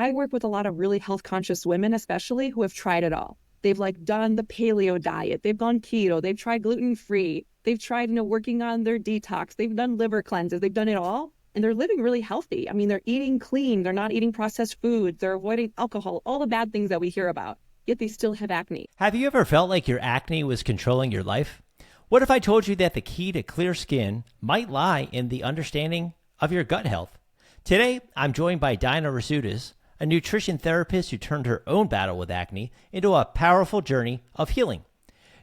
I work with a lot of really health conscious women, especially who have tried it all. They've like done the paleo diet. They've gone keto. They've tried gluten-free. They've tried, working on their detox. They've done liver cleanses. They've done it all. And they're living really healthy. I mean, they're eating clean. They're not eating processed foods. They're avoiding alcohol, all the bad things that we hear about. Yet they still have acne. Have you ever felt like your acne was controlling your life? What if I told you that the key to clear skin might lie in the understanding of your gut health? Today, I'm joined by Daina Rasutis, a nutrition therapist who turned her own battle with acne into a powerful journey of healing.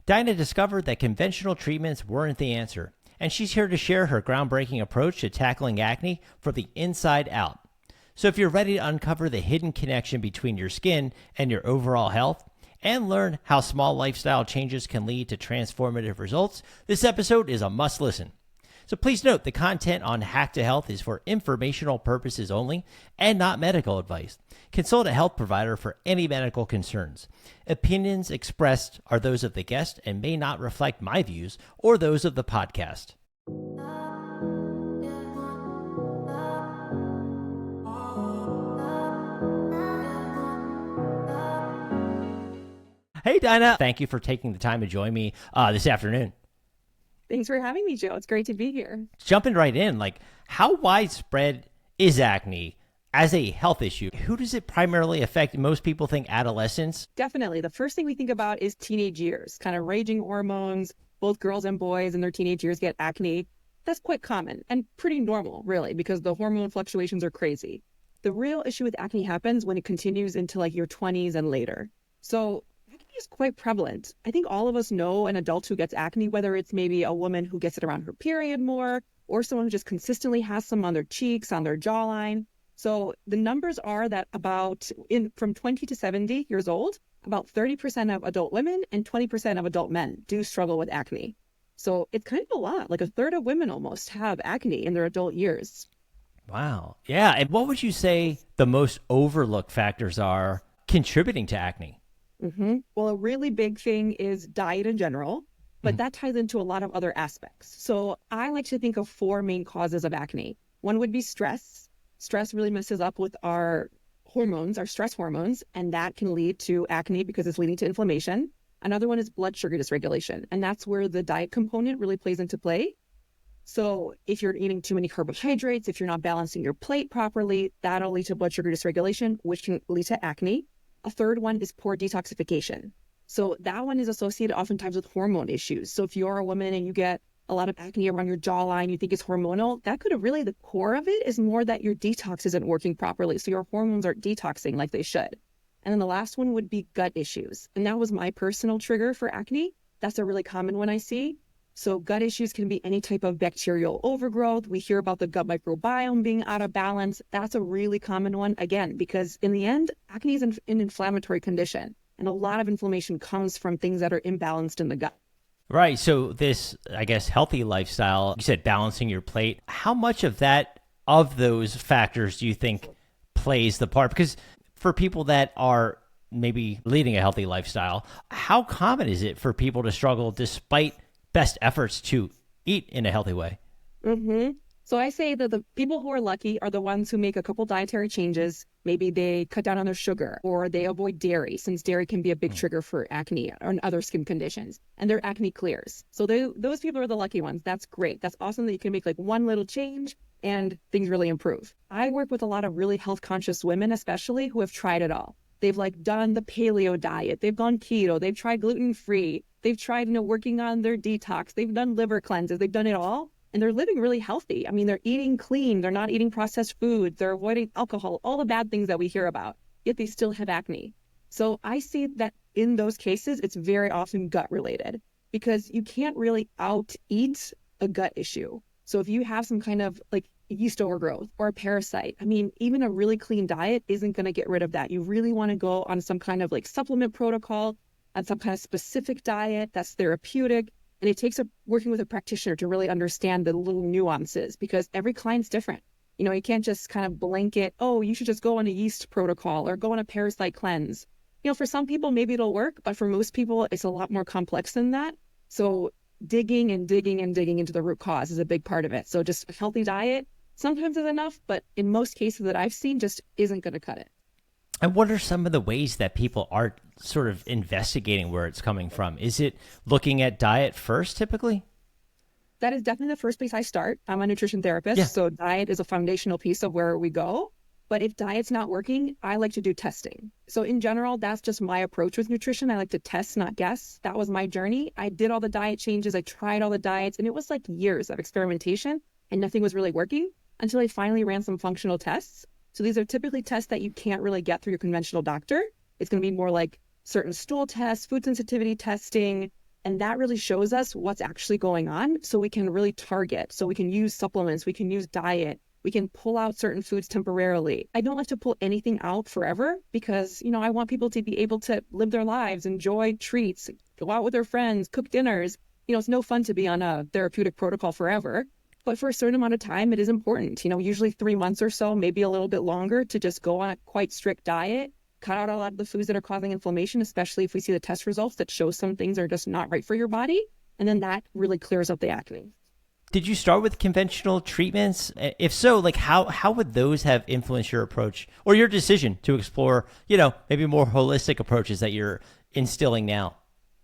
Daina discovered that conventional treatments weren't the answer, and she's here to share her groundbreaking approach to tackling acne from the inside out. So if you're ready to uncover the hidden connection between your skin and your overall health, and learn how small lifestyle changes can lead to transformative results, this episode is a must listen. So please note the content on Hack to Health is for informational purposes only and not medical advice. Consult a health provider for any medical concerns. Opinions expressed are those of the guest and may not reflect my views or those of the podcast. Hey, Daina. Thank you for taking the time to join me this afternoon. Thanks for having me, Joe. It's great to be here. Jumping right in, how widespread is acne as a health issue? Who does it primarily affect? Most people think adolescents. Definitely. The first thing we think about is teenage years, kind of raging hormones. Both girls and boys in their teenage years get acne. That's quite common and pretty normal, really, because the hormone fluctuations are crazy. The real issue with acne happens when it continues into your 20s and later. So acne is quite prevalent. I think all of us know an adult who gets acne, whether it's maybe a woman who gets it around her period more, or someone who just consistently has some on their cheeks, on their jawline. So the numbers are that from 20 to 70 years old, about 30% of adult women and 20% of adult men do struggle with acne. So it's kind of a lot, like a third of women almost have acne in their adult years. Wow. Yeah. And what would you say the most overlooked factors are contributing to acne? Well, a really big thing is diet in general, but that ties into a lot of other aspects. So I like to think of four main causes of acne. One would be stress. Stress really messes up with our hormones, our stress hormones, and that can lead to acne because it's leading to inflammation. Another one is blood sugar dysregulation, and that's where the diet component really plays into play. So if you're eating too many carbohydrates, if you're not balancing your plate properly, that'll lead to blood sugar dysregulation, which can lead to acne. A third one is poor detoxification. So that one is associated oftentimes with hormone issues. So if you're a woman and you get a lot of acne around your jawline, you think it's hormonal, that could have really, the core of it is more that your detox isn't working properly. So your hormones aren't detoxing like they should. And then the last one would be gut issues. And that was my personal trigger for acne. That's a really common one I see. So gut issues can be any type of bacterial overgrowth. We hear about the gut microbiome being out of balance. That's a really common one, again, because in the end, acne is an inflammatory condition. And a lot of inflammation comes from things that are imbalanced in the gut. Right. So this, I guess, healthy lifestyle, you said balancing your plate. How much of those factors do you think plays the part? Because for people that are maybe leading a healthy lifestyle, how common is it for people to struggle despite best efforts to eat in a healthy way? So I say that the people who are lucky are the ones who make a couple dietary changes. Maybe they cut down on their sugar or they avoid dairy, since dairy can be a big trigger for acne or other skin conditions, and their acne clears. So those people are the lucky ones. That's great. That's awesome that you can make one little change and things really improve. I work with a lot of really health conscious women, especially who have tried it all. They've done the paleo diet. They've gone keto. They've tried gluten-free. They've tried, working on their detox. They've done liver cleanses. They've done it all. And they're living really healthy. I mean, they're eating clean. They're not eating processed foods. They're avoiding alcohol, all the bad things that we hear about. Yet they still have acne. So I see that in those cases, it's very often gut related because you can't really out-eat a gut issue. So if you have some kind of yeast overgrowth or a parasite, I mean, even a really clean diet isn't going to get rid of that. You really want to go on some kind of supplement protocol, on some kind of specific diet that's therapeutic. And it takes working with a practitioner to really understand the little nuances because every client's different. You can't just kind of blanket, oh, you should just go on a yeast protocol or go on a parasite cleanse. For some people, maybe it'll work, but for most people, it's a lot more complex than that. So digging and digging and digging into the root cause is a big part of it. So just a healthy diet sometimes is enough, but in most cases that I've seen just isn't going to cut it. And what are some of the ways that people are sort of investigating where it's coming from? Is it looking at diet first typically? That is definitely the first place I start. I'm a nutrition Yeah. therapist, so diet is a foundational piece of where we go. But if diet's not working, I like to do testing. So in general, that's just my approach with nutrition. I like to test, not guess. That was my journey. I did all the diet changes. I tried all the diets, and it was like years of experimentation, and nothing was really working until I finally ran some functional tests. So these are typically tests that you can't really get through your conventional doctor. It's going to be more like certain stool tests, food sensitivity testing, and that really shows us what's actually going on so we can really target. So we can use supplements, we can use diet, we can pull out certain foods temporarily. I don't like to pull anything out forever because, I want people to be able to live their lives, enjoy treats, go out with their friends, cook dinners. It's no fun to be on a therapeutic protocol forever. But for a certain amount of time, it is important, usually 3 months or so, maybe a little bit longer, to just go on a quite strict diet, cut out a lot of the foods that are causing inflammation, especially if we see the test results that show some things are just not right for your body. And then that really clears up the acne. Did you start with conventional treatments? If so, like how would those have influenced your approach or your decision to explore, maybe more holistic approaches that you're instilling now?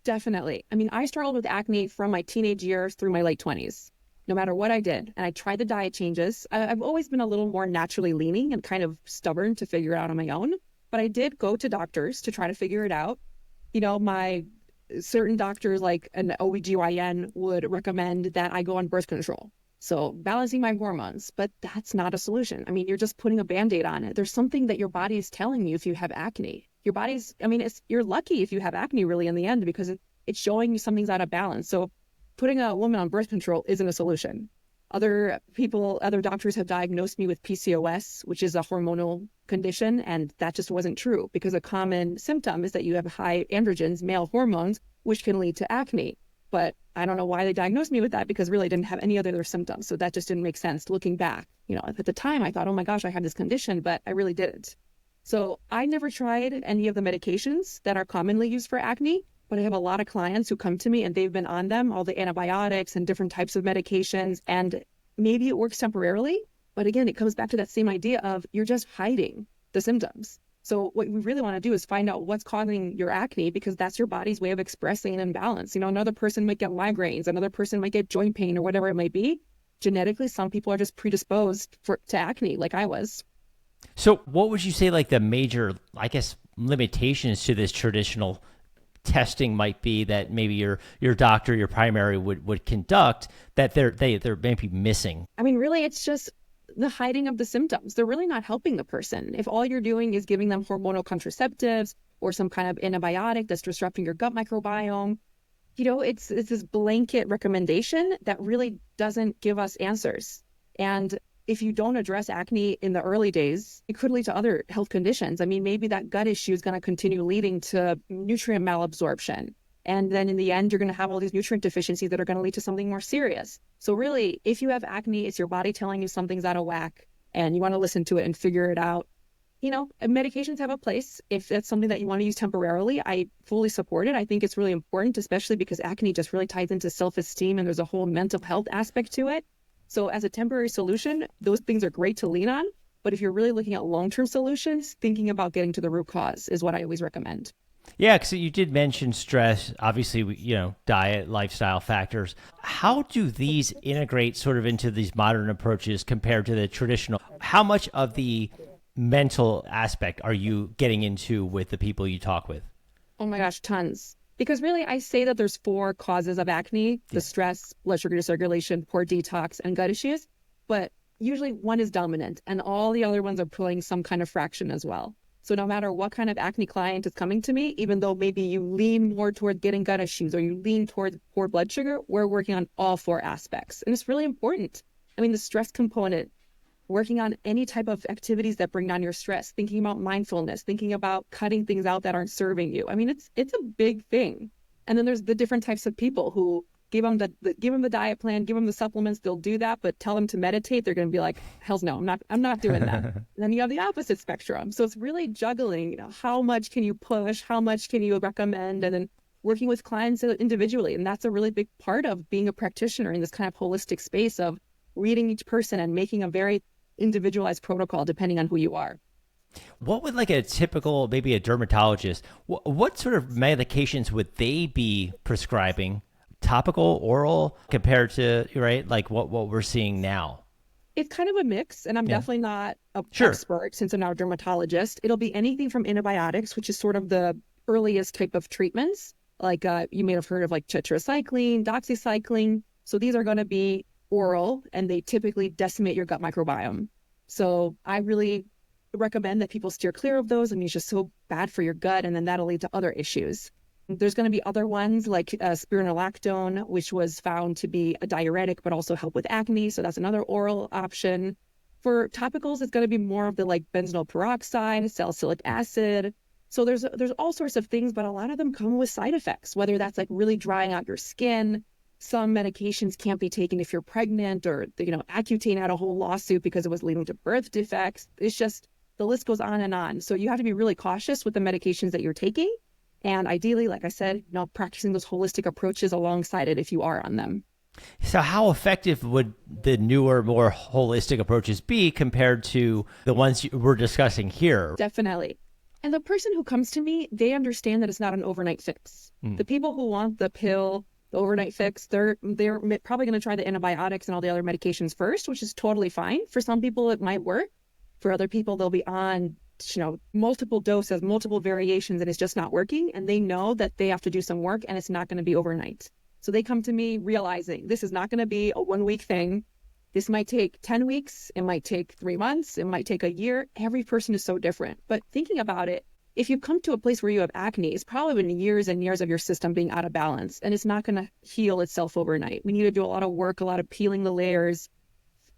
Definitely. I struggled with acne from my teenage years through my late 20s. No matter what I did, and I tried the diet changes, I've always been a little more naturally leaning and kind of stubborn to figure it out on my own. But I did go to doctors to try to figure it out. My certain doctors like an OBGYN would recommend that I go on birth control. So balancing my hormones, but that's not a solution. You're just putting a Band-Aid on it. There's something that your body is telling you if you have acne. Your body's, you're lucky if you have acne really in the end because it's showing you something's out of balance. So putting a woman on birth control isn't a solution. Other doctors have diagnosed me with PCOS, which is a hormonal condition, and that just wasn't true because a common symptom is that you have high androgens, male hormones, which can lead to acne. But I don't know why they diagnosed me with that because really I didn't have any other symptoms. So that just didn't make sense looking back. At the time I thought, oh my gosh, I have this condition, but I really didn't. So I never tried any of the medications that are commonly used for acne. But I have a lot of clients who come to me and they've been on them, all the antibiotics and different types of medications, and maybe it works temporarily. But again, it comes back to that same idea of you're just hiding the symptoms. So what we really want to do is find out what's causing your acne because that's your body's way of expressing an imbalance. Another person might get migraines, another person might get joint pain or whatever it might be. Genetically, some people are just predisposed to acne like I was. So what would you say like the major, limitations to this traditional testing might be that maybe your doctor, your primary would conduct that they're maybe missing? Really, it's just the hiding of the symptoms. They're really not helping the person. If all you're doing is giving them hormonal contraceptives or some kind of antibiotic that's disrupting your gut microbiome, it's this blanket recommendation that really doesn't give us answers. And if you don't address acne in the early days, it could lead to other health conditions. Maybe that gut issue is going to continue leading to nutrient malabsorption. And then in the end, you're going to have all these nutrient deficiencies that are going to lead to something more serious. So really, if you have acne, it's your body telling you something's out of whack and you want to listen to it and figure it out. Medications have a place. If that's something that you want to use temporarily, I fully support it. I think it's really important, especially because acne just really ties into self-esteem and there's a whole mental health aspect to it. So as a temporary solution, those things are great to lean on. But if you're really looking at long-term solutions, thinking about getting to the root cause is what I always recommend. Yeah, because you did mention stress, obviously, diet, lifestyle factors. How do these integrate sort of into these modern approaches compared to the traditional? How much of the mental aspect are you getting into with the people you talk with? Oh my gosh, tons. Because really, I say that there's 4 causes of acne: the stress, blood sugar dysregulation, poor detox, and gut issues. But usually one is dominant and all the other ones are playing some kind of fraction as well. So no matter what kind of acne client is coming to me, even though maybe you lean more toward getting gut issues or you lean towards poor blood sugar, we're working on all 4 aspects. And it's really important. The stress component, working on any type of activities that bring down your stress, thinking about mindfulness, thinking about cutting things out that aren't serving you. It's a big thing. And then there's the different types of people who give them the diet plan, give them the supplements, they'll do that, but tell them to meditate, they're going to be like, hell's no, I'm not doing that. And then you have the opposite spectrum. So it's really juggling, how much can you push, how much can you recommend, and then working with clients individually. And that's a really big part of being a practitioner in this kind of holistic space of reading each person and making a very individualized protocol depending on who you are. What would like a typical, maybe a dermatologist, what sort of medications would they be prescribing? Topical, oral, compared to, right, like what we're seeing now? It's kind of a mix, and I'm Yeah. definitely not an Sure. expert since I'm not a dermatologist. It'll be anything from antibiotics, which is sort of the earliest type of treatments. Like you may have heard of like tetracycline, doxycycline. So these are going to be oral, and they typically decimate your gut microbiome. So I really recommend that people steer clear of those. I mean, it's just so bad for your gut, and then that'll lead to other issues. There's going to be other ones like spironolactone, which was found to be a diuretic, but also help with acne. So that's another oral option. For topicals, it's going to be more of the like benzoyl peroxide, salicylic acid. So there's all sorts of things, but a lot of them come with side effects, whether that's like really drying out your skin. Some medications can't be taken if you're pregnant, or, Accutane had a whole lawsuit because it was leading to birth defects. It's just, the list goes on and on. So you have to be really cautious with the medications that you're taking. And ideally, like I said, practicing those holistic approaches alongside it if you are on them. So how effective would the newer, more holistic approaches be compared to the ones we're discussing here? Definitely. And the person who comes to me, they understand that it's not an overnight fix. The people who want the pill, the overnight fix, they're probably going to try the antibiotics and all the other medications first, which is totally fine. For some people, it might work. For other people, they'll be on multiple doses, multiple variations, and it's just not working. And they know that they have to do some work, and it's not going to be overnight. So they come to me realizing this is not going to be a 1 week thing. This might take 10 weeks. It might take 3 months. It might take a year. Every person is so different. But thinking about it, if you come to a place where you have acne, it's probably been years and years of your system being out of balance, and it's not going to heal itself overnight. We need to do a lot of work, a lot of peeling the layers,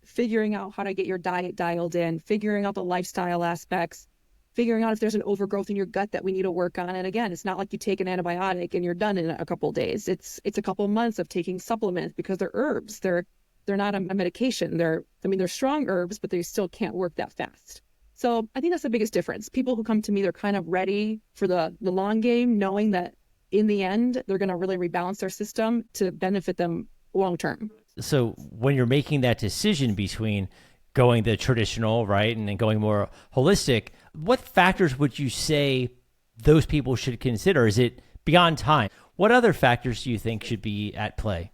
figuring out how to get your diet dialed in, figuring out the lifestyle aspects, figuring out if there's an overgrowth in your gut that we need to work on. And again, it's not like you take an antibiotic and you're done in a couple of days. It's a couple of months of taking supplements because they're herbs. They're not a medication. They're strong herbs, but they still can't work that fast. So I think that's the biggest difference. People who come to me, they're kind of ready for the long game, knowing that in the end, they're going to really rebalance their system to benefit them long term. So when you're making that decision between going the traditional, right, and then going more holistic, what factors would you say those people should consider? Is it beyond time? What other factors do you think should be at play?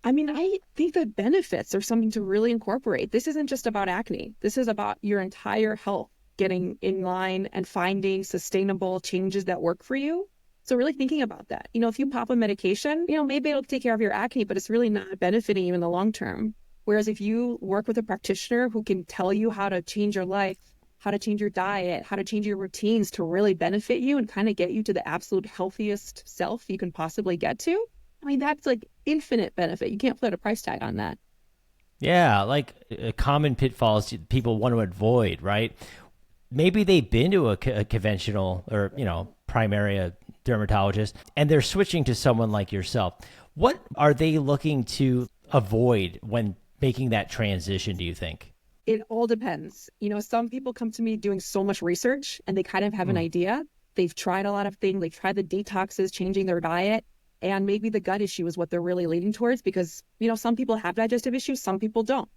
I mean, I think the benefits are something to really incorporate. This isn't just about acne. This is about your entire health getting in line and finding sustainable changes that work for you. So really thinking about that. If you pop a medication, maybe it'll take care of your acne, but it's really not benefiting you in the long term. Whereas if you work with a practitioner who can tell you how to change your life, how to change your diet, how to change your routines to really benefit you and kind of get you to the absolute healthiest self you can possibly get to, I mean, that's like infinite benefit. You can't put a price tag on that. Yeah, like common pitfalls people want to avoid, right? Maybe they've been to a conventional or, primary dermatologist, and they're switching to someone like yourself. What are they looking to avoid when making that transition, do you think? It all depends. Some people come to me doing so much research and they kind of have an idea. They've tried a lot of things. They've tried the detoxes, changing their diet, and maybe the gut issue is what they're really leaning towards because, some people have digestive issues, some people don't.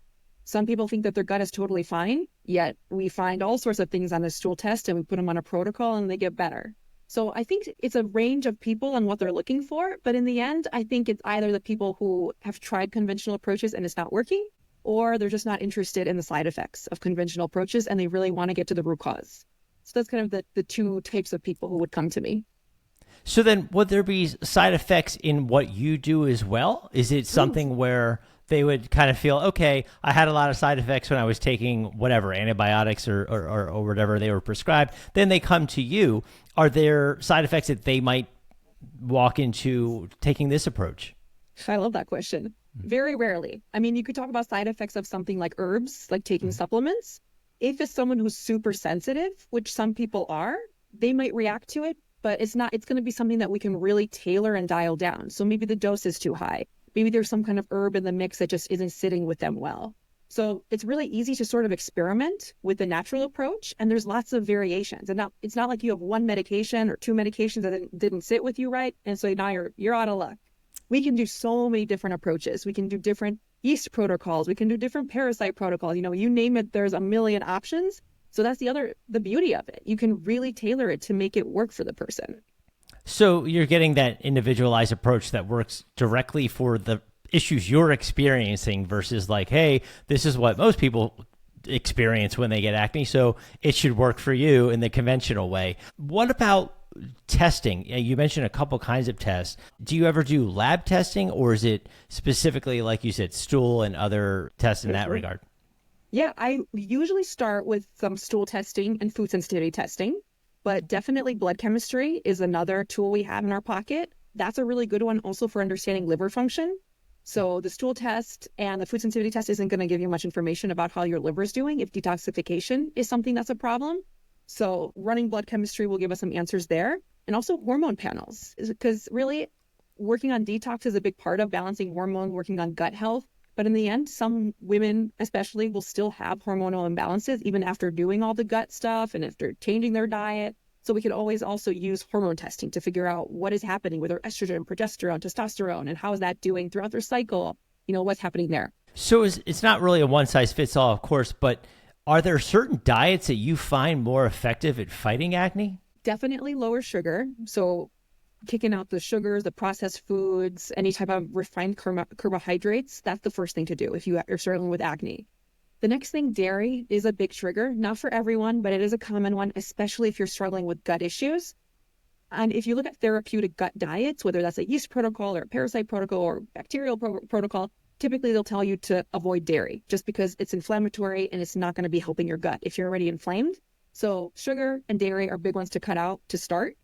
Some people think that their gut is totally fine, yet we find all sorts of things on a stool test and we put them on a protocol and they get better. So I think it's a range of people and what they're looking for. But in the end, I think it's either the people who have tried conventional approaches and it's not working, or they're just not interested in the side effects of conventional approaches and they really want to get to the root cause. So that's kind of the two types of people who would come to me. So then would there be side effects in what you do as well? Is it something where they would kind of feel, okay, I had a lot of side effects when I was taking whatever, antibiotics or whatever they were prescribed. Then they come to you. Are there side effects that they might walk into taking this approach? I love that question. Very rarely. I mean, you could talk about side effects of something like herbs, like taking supplements. If it's someone who's super sensitive, which some people are, they might react to it, but it's going to be something that we can really tailor and dial down. So maybe the dose is too high. Maybe there's some kind of herb in the mix that just isn't sitting with them well. So it's really easy to sort of experiment with the natural approach, and there's lots of variations. And now it's not like you have one medication or two medications that didn't sit with you right, and so now you're out of luck. We can do so many different approaches. We can do different yeast protocols. We can do different parasite protocols. You name it, there's a million options. So that's the beauty of it. You can really tailor it to make it work for the person. So you're getting that individualized approach that works directly for the issues you're experiencing versus like, hey, this is what most people experience when they get acne, so it should work for you in the conventional way. What about testing? You mentioned a couple kinds of tests. Do you ever do lab testing, or is it specifically, like you said, stool and other tests in that regard? Yeah, I usually start with some stool testing and food sensitivity testing, but definitely blood chemistry is another tool we have in our pocket. That's a really good one also for understanding liver function. So the stool test and the food sensitivity test isn't going to give you much information about how your liver is doing if detoxification is something that's a problem. So running blood chemistry will give us some answers there. And also hormone panels, because really working on detox is a big part of balancing hormones, working on gut health. But in the end, some women especially will still have hormonal imbalances even after doing all the gut stuff and after changing their diet. So we could always also use hormone testing to figure out what is happening with their estrogen, progesterone, testosterone, and how is that doing throughout their cycle? What's happening there. So it's not really a one size fits all, of course, but are there certain diets that you find more effective at fighting acne? Definitely lower sugar. So kicking out the sugars, the processed foods, any type of refined carbohydrates, that's the first thing to do if you're struggling with acne. The next thing, dairy is a big trigger, not for everyone, but it is a common one, especially if you're struggling with gut issues. And if you look at therapeutic gut diets, whether that's a yeast protocol or a parasite protocol or bacterial protocol, typically they'll tell you to avoid dairy just because it's inflammatory and it's not going to be helping your gut if you're already inflamed. So sugar and dairy are big ones to cut out to start.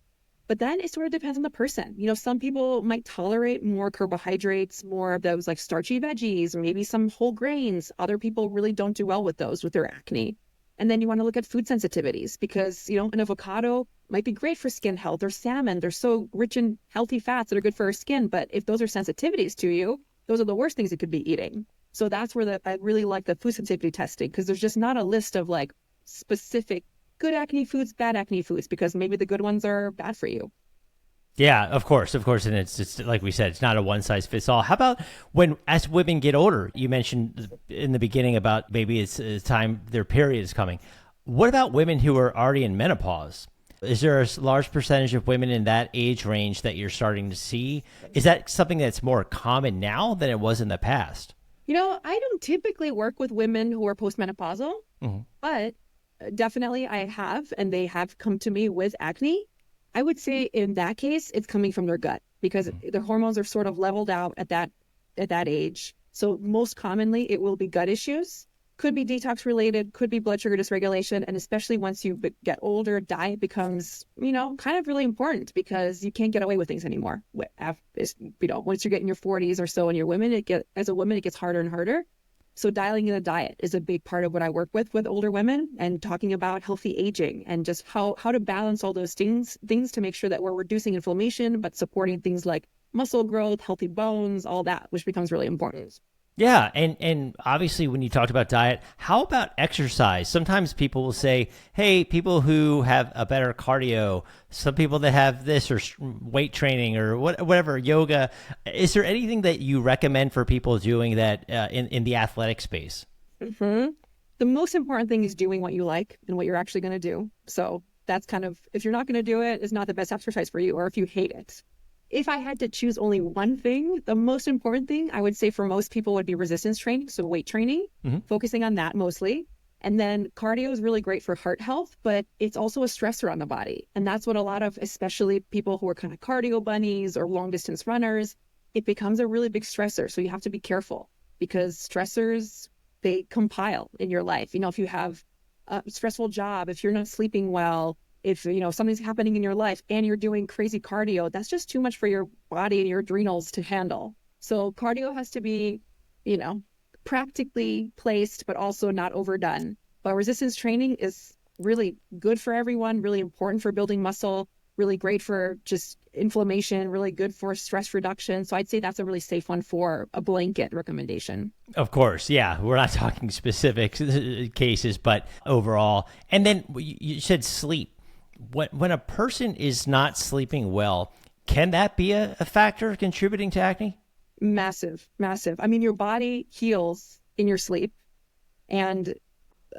But then it sort of depends on the person. Some people might tolerate more carbohydrates, more of those like starchy veggies, or maybe some whole grains. Other people really don't do well with those with their acne. And then you want to look at food sensitivities because, an avocado might be great for skin health, or salmon. They're so rich in healthy fats that are good for our skin. But if those are sensitivities to you, those are the worst things you could be eating. So that's where I really like the food sensitivity testing, because there's just not a list of like specific good acne foods, bad acne foods, because maybe the good ones are bad for you. Yeah, of course. And it's like we said, it's not a one size fits all. How about as women get older? You mentioned in the beginning about maybe it's time their period is coming. What about women who are already in menopause? Is there a large percentage of women in that age range that you're starting to see? Is that something that's more common now than it was in the past? I don't typically work with women who are postmenopausal, but definitely I have, and they have come to me with acne. I would say in that case, it's coming from their gut because their hormones are sort of leveled out at that age. So most commonly it will be gut issues, could be detox related, could be blood sugar dysregulation. And especially once you get older, diet becomes, kind of really important because you can't get away with things anymore. Once you get in your 40s or so and you're women, as a woman, it gets harder and harder. So dialing in a diet is a big part of what I work with older women, and talking about healthy aging and just how to balance all those things to make sure that we're reducing inflammation, but supporting things like muscle growth, healthy bones, all that, which becomes really important. Yeah, and obviously when you talked about diet, how about exercise? Sometimes people will say, hey, people who have a better cardio, some people that have this or weight training or whatever, yoga. Is there anything that you recommend for people doing that in the athletic space? Mm-hmm. The most important thing is doing what you like and what you're actually going to do. So that's kind of, if you're not going to do it, it's not the best exercise for you, or if you hate it. If I had to choose only one thing, the most important thing I would say for most people would be resistance training. So weight training, focusing on that mostly. And then cardio is really great for heart health, but it's also a stressor on the body. And that's what a lot of, especially people who are kind of cardio bunnies or long distance runners, it becomes a really big stressor. So you have to be careful because stressors, they compile in your life. If you have a stressful job, if you're not sleeping well, if something's happening in your life and you're doing crazy cardio, that's just too much for your body and your adrenals to handle. So cardio has to be, practically placed, but also not overdone. But resistance training is really good for everyone, really important for building muscle, really great for just inflammation, really good for stress reduction. So I'd say that's a really safe one for a blanket recommendation. Of course, yeah. We're not talking specific cases, but overall. And then you said sleep. When a person is not sleeping well, can that be a factor contributing to acne? Massive, massive. I mean, your body heals in your sleep. And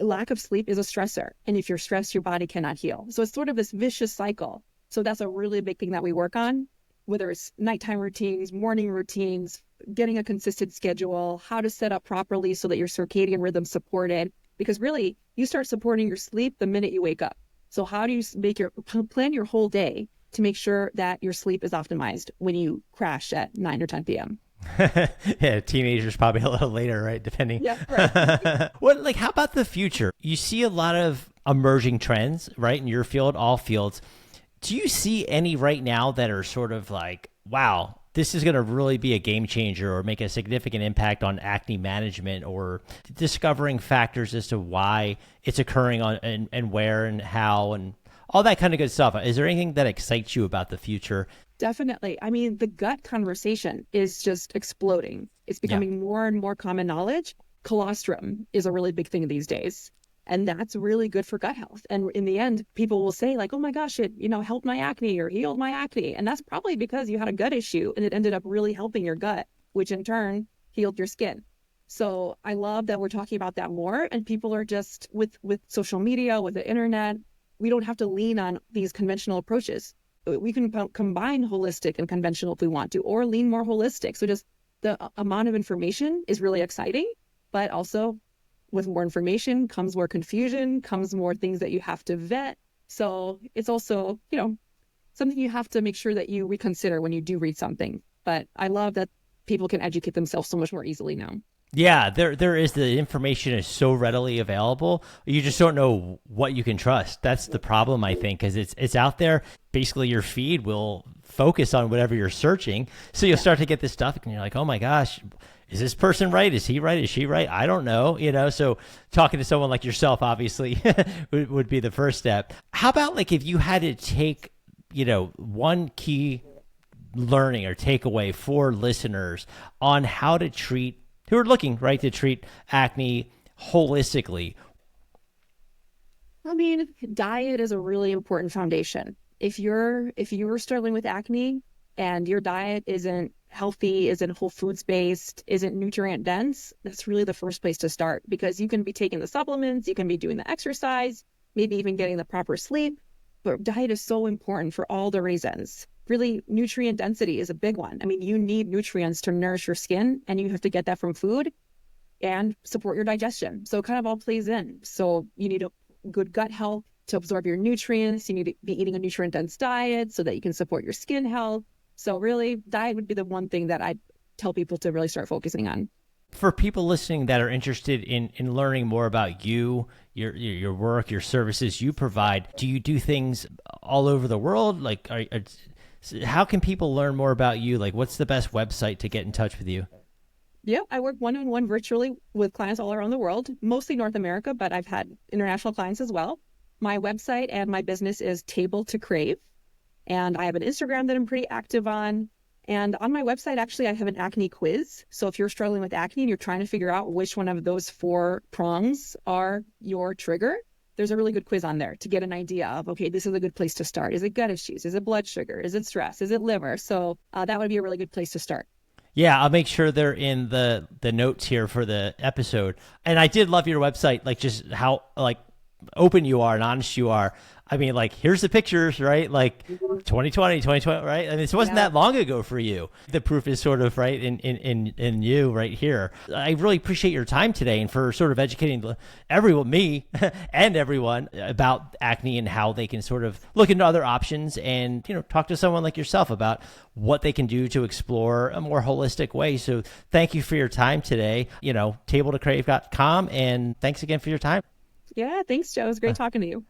lack of sleep is a stressor. And if you're stressed, your body cannot heal. So it's sort of this vicious cycle. So that's a really big thing that we work on, whether it's nighttime routines, morning routines, getting a consistent schedule, how to set up properly so that your circadian rhythm's supported. Because really, you start supporting your sleep the minute you wake up. So how do you plan your whole day to make sure that your sleep is optimized when you crash at 9 or 10 p.m.? Yeah, teenagers probably a little later, right? Depending. Yeah, right. How about the future? You see a lot of emerging trends, right? In your field, all fields. Do you see any right now that are sort of like, wow, this is going to really be a game changer or make a significant impact on acne management, or discovering factors as to why it's occurring on and where and how and all that kind of good stuff? Is there anything that excites you about the future? Definitely. I mean, the gut conversation is just exploding. It's becoming more and more common knowledge. Colostrum is a really big thing these days. And that's really good for gut health. And in the end, people will say like, oh my gosh, it, helped my acne or healed my acne. And that's probably because you had a gut issue and it ended up really helping your gut, which in turn healed your skin. So I love that we're talking about that more. And people are just with social media, with the internet, we don't have to lean on these conventional approaches. We can combine holistic and conventional if we want to, or lean more holistic. So just the amount of information is really exciting, but also with more information comes more confusion, comes more things that you have to vet. So it's also, something you have to make sure that you reconsider when you do read something. But I love that people can educate themselves so much more easily now. Yeah, there is. The information is so readily available. You just don't know what you can trust. That's the problem, I think, because it's out there. Basically, your feed will focus on whatever you're searching. So you'll start to get this stuff and you're like, oh my gosh, is this person right? Is he right? Is she right? I don't know. So talking to someone like yourself, obviously, would be the first step. How about like if you had to take, one key learning or takeaway for listeners on how to treat, who are looking, right, to treat acne holistically? I mean, diet is a really important foundation. If you're struggling with acne and your diet isn't healthy, isn't whole foods based, isn't nutrient dense, that's really the first place to start, because you can be taking the supplements, you can be doing the exercise, maybe even getting the proper sleep, but diet is so important for all the reasons. Really, nutrient density is a big one. I mean, you need nutrients to nourish your skin, and you have to get that from food and support your digestion. So it kind of all plays in. So you need a good gut health to absorb your nutrients. You need to be eating a nutrient dense diet so that you can support your skin health. So really, diet would be the one thing that I tell people to really start focusing on. For people listening that are interested in learning more about you, your work, your services you provide, do you do things all over the world? Like, how can people learn more about you? Like, what's the best website to get in touch with you? Yeah, I work one-on-one virtually with clients all around the world, mostly North America, but I've had international clients as well. My website and my business is Table to Crave. And I have an Instagram that I'm pretty active on. And on my website, actually, I have an acne quiz. So if you're struggling with acne and you're trying to figure out which one of those 4 prongs are your trigger, there's a really good quiz on there to get an idea of, okay, this is a good place to start. Is it gut issues? Is it blood sugar? Is it stress? Is it liver? So that would be a really good place to start. Yeah, I'll make sure they're in the notes here for the episode. And I did love your website, like just how like open you are and honest you are. I mean, like, here's the pictures, right? Like 2020, right? I mean, it wasn't that long ago for you. The proof is sort of right in you right here. I really appreciate your time today and for sort of educating everyone, me and everyone, about acne and how they can sort of look into other options and, talk to someone like yourself about what they can do to explore a more holistic way. So thank you for your time today, tabletocrave.com, and thanks again for your time. Yeah, thanks, Joe. It was great talking to you.